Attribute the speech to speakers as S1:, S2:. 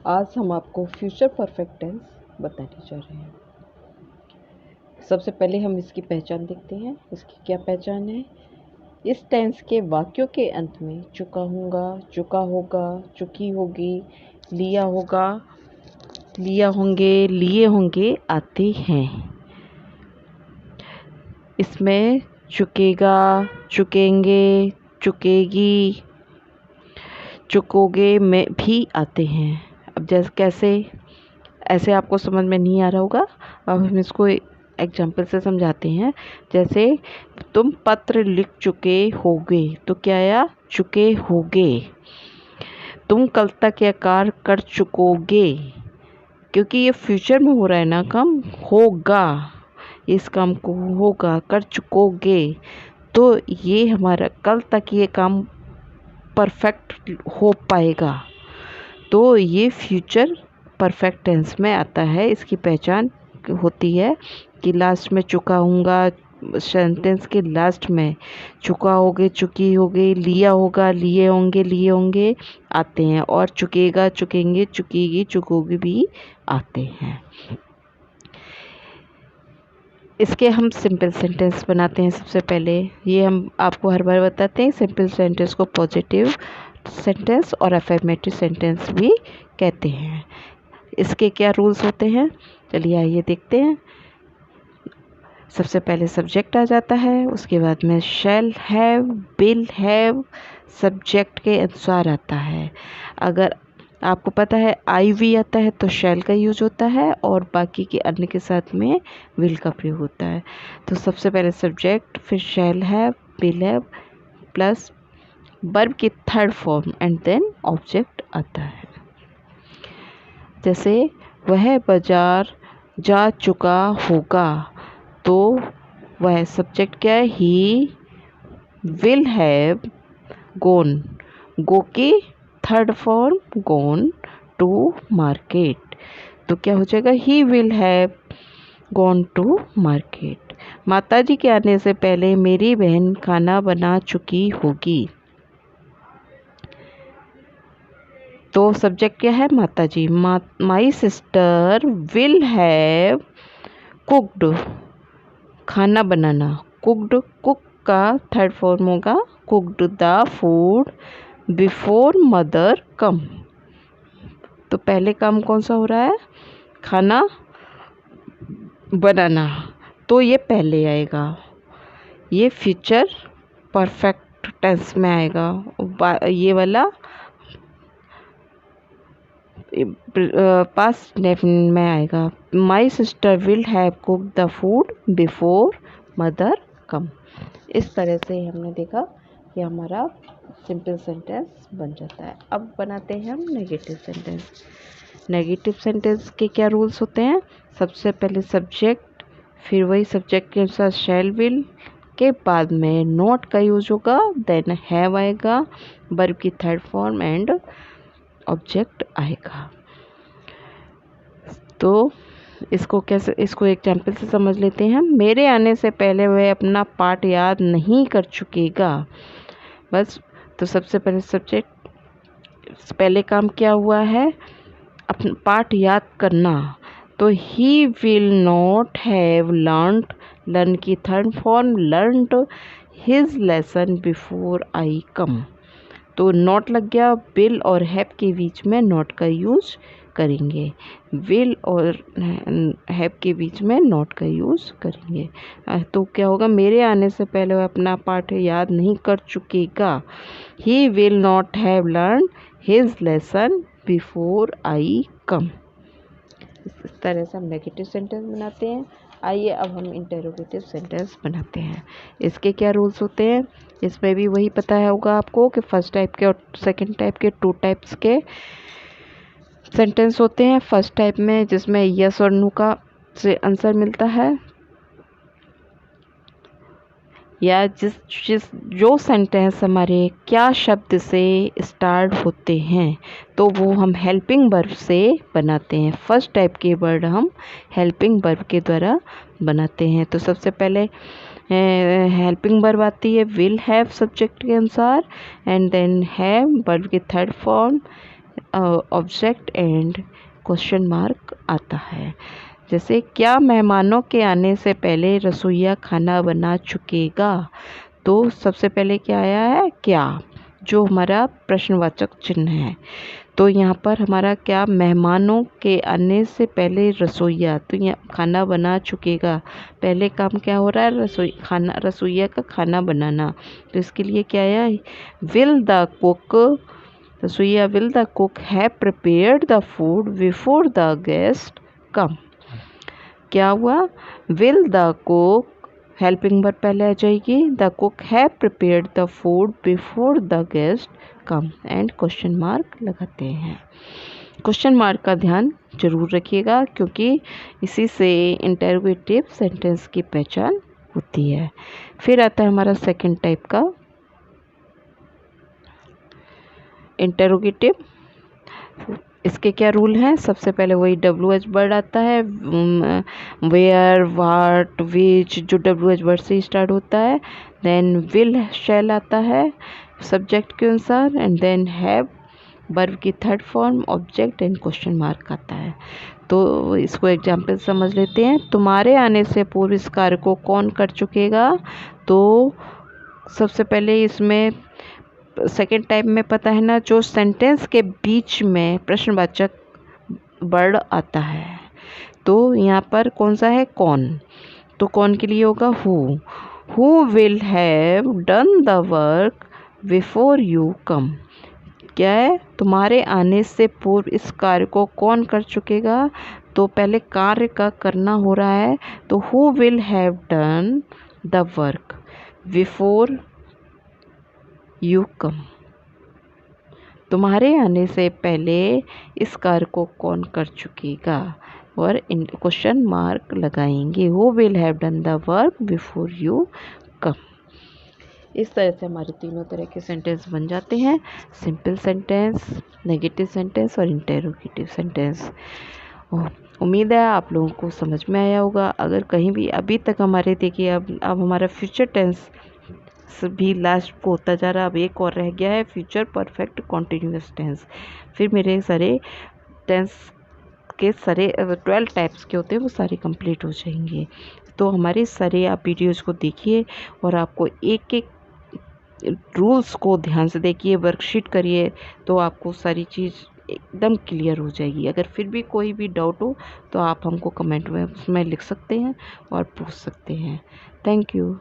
S1: आज हम आपको फ्यूचर परफेक्ट टेंस बताने जा रहे हैं। सबसे पहले हम इसकी पहचान देखते हैं। इसकी क्या पहचान है? इस टेंस के वाक्यों के अंत में चुका हूँगा, चुका होगा, चुकी होगी, लिया होगा, लिया होंगे, लिए होंगे आते हैं। इसमें चुकेगा, चुकेंगे, चुकेगी, चुकोगे में भी आते हैं। अब जैसे कैसे, ऐसे आपको समझ में नहीं आ रहा होगा। अब हम इसको एग्जाम्पल से समझाते हैं। जैसे तुम पत्र लिख चुके होगे, तो क्या आया? चुके होगे। तुम कल तक यह कार्य कर चुकोगे, क्योंकि ये फ्यूचर में हो रहा है ना काम, होगा, इस काम को होगा, कर चुकोगे, तो ये हमारा कल तक ये काम परफेक्ट हो पाएगा। तो ये फ्यूचर परफेक्ट टेंस में आता है। इसकी पहचान होती है कि लास्ट में चुका हूँगा, सेंटेंस के लास्ट में चुका होगे, चुकी होगी, लिया होगा, लिए होंगे आते हैं, और चुकेगा, चुकेंगे, चुकेगी, चुकोगी भी आते हैं। इसके हम सिंपल सेंटेंस बनाते हैं। सबसे पहले ये हम आपको हर बार बताते हैं, सिंपल सेंटेंस को पॉजिटिव सेंटेंस और अफर्मेटिव सेंटेंस भी कहते हैं। इसके क्या रूल्स होते हैं, चलिए आइए देखते हैं। सबसे पहले सब्जेक्ट आ जाता है, उसके बाद में शैल हैव, विल हैव सब्जेक्ट के अनुसार आता है। अगर आपको पता है आई वी आता है तो शैल का यूज होता है, और बाकी के अन्य के साथ में विल का प्रयोग होता है। तो सबसे पहले सब्जेक्ट, फिर shall have, will have plus verb की third form and then object आता है। जैसे वह बाजार जा चुका होगा, तो वह सब्जेक्ट क्या है? He will have gone, go की third form gone to market, तो क्या हो जाएगा? He will have gone to market. माताजी के आने से पहले मेरी बहन खाना बना चुकी होगी, तो सब्जेक्ट क्या है? माताजी। My sister will have cooked, खाना बनाना, कुक्ड, कुक का थर्ड फॉर्म होगा cooked the food before mother come. तो पहले काम कौन सा हो रहा है? खाना बनाना, तो ये पहले आएगा, ये फ्यूचर परफेक्ट टेंस में आएगा। ये वाला पास्ट डेफिनेट में आएगा। My sister will have cook the food before mother come. इस तरह से हमने देखा कि हमारा सिंपल सेंटेंस बन जाता है। अब बनाते हैं हम नेगेटिव सेंटेंस। नेगेटिव सेंटेंस के क्या रूल्स होते हैं? सबसे पहले सब्जेक्ट, फिर वही सब्जेक्ट के अनुसार शैल विल, के बाद में नॉट का यूज होगा, देन हैव आएगा, वर्ब की थर्ड फॉर्म एंड ऑब्जेक्ट आएगा। तो इसको एग्जाम्पल से समझ लेते हैं। मेरे आने से पहले वह अपना पाठ याद नहीं कर चुकेगा, बस। तो सबसे पहले सब्जेक्ट, पहले काम क्या हुआ है? अपना पाठ याद करना, तो he will not have learned, learn की third form learned his lesson before I come, तो नॉट लग गया। विल और हैव के बीच में नॉट का यूज करेंगे, विल और हैव के बीच में नॉट का यूज करेंगे। तो क्या होगा? मेरे आने से पहले वह अपना पाठ याद नहीं कर चुकेगा, he will not have learn his lesson before I come. इस तरह से हम नेगेटिव सेंटेंस बनाते हैं। आइए अब हम इंटरोगेटिव सेंटेंस बनाते हैं। इसके क्या रूल्स होते हैं? इसमें भी वही पता होगा आपको कि फर्स्ट टाइप के और सेकंड टाइप के, टू टाइप्स के सेंटेंस होते हैं। फर्स्ट टाइप में जिसमें यस और नो का से आंसर मिलता है, या जो सेंटेंस हमारे क्या शब्द से स्टार्ट होते हैं, तो वो हम हेल्पिंग वर्ब से बनाते हैं। फर्स्ट टाइप के वर्ड हम हेल्पिंग वर्ब के द्वारा बनाते हैं। तो सबसे पहले हेल्पिंग वर्ब आती है विल हैव सब्जेक्ट के अनुसार, एंड देन हैव वर्ब की third form, object and question mark आता है। जैसे क्या मेहमानों के आने से पहले रसोइया खाना बना चुकेगा, तो सबसे पहले क्या आया है, क्या, जो हमारा प्रश्नवाचक चिन्ह है। तो यहाँ पर हमारा क्या, मेहमानों के आने से पहले रसोइया, तो यहाँ खाना बना चुकेगा, पहले काम क्या हो रहा है, रसोइया का खाना बनाना। तो इसके लिए क्या आया, विल द कुक, रसोइया will the cook have prepared the food before the guest come. क्या हुआ, will the cook, helping verb पहले आ जाएगी, the cook have prepared the food before the guest come and question mark लगाते हैं। Question mark का ध्यान जरूर रखिएगा क्योंकि इसी से इंटरोगेटिव सेंटेंस की पहचान होती है। फिर आता है हमारा सेकंड टाइप का इंटरोगेटिव। इसके क्या रूल हैं, सबसे पहले वही WH वर्ड आता है, वेयर, वाट, विच, जो WH वर्ड से स्टार्ट होता है। देन विल, शैल आता है सब्जेक्ट के अनुसार, एंड देन हैव वर्ब की third form, object and question mark आता है। तो इसको एग्जाम्पल समझ लेते हैं। तुम्हारे आने से पूर्व इस कार्य को कौन कर चुकेगा, तो सबसे पहले इसमें सेकेंड टाइप में पता है ना, जो सेंटेंस के बीच में प्रश्नवाचक वर्ड आता है। तो यहाँ पर कौन सा है, कौन, तो कौन के लिए होगा who will have done the work before you come. क्या है, तुम्हारे आने से पूर्व इस कार्य को कौन कर चुकेगा, तो पहले कार्य का करना हो रहा है, तो who will have done the work before you come. तुम्हारे आने से पहले इस कार्य को कौन कर चुकेगा, और क्वेश्चन मार्क लगाएंगे, who will have done the work before you come. इस तरह से हमारे तीनों तरह के सेंटेंस बन जाते हैं, सिंपल सेंटेंस, नेगेटिव सेंटेंस और इंटरोगेटिव सेंटेंस। उम्मीद है आप लोगों को समझ में आया होगा। अगर कहीं भी अभी तक हमारे देखिए अब हमारा फ्यूचर टेंस भी लास्ट को होता जा रहा, अब एक और रह गया है फ्यूचर परफेक्ट कॉन्टिन्यूअस टेंस। फिर मेरे सारे टेंस के सारे 12 टाइप्स के होते हैं वो सारे कंप्लीट हो जाएंगे। तो हमारे सारे आप वीडियोज़ को देखिए और आपको एक एक रूल्स को ध्यान से देखिए, वर्कशीट करिए, तो आपको सारी चीज़ एकदम क्लियर हो जाएगी। अगर फिर भी कोई भी डाउट हो तो आप हमको कमेंट में लिख सकते हैं और पूछ सकते हैं। Thank you.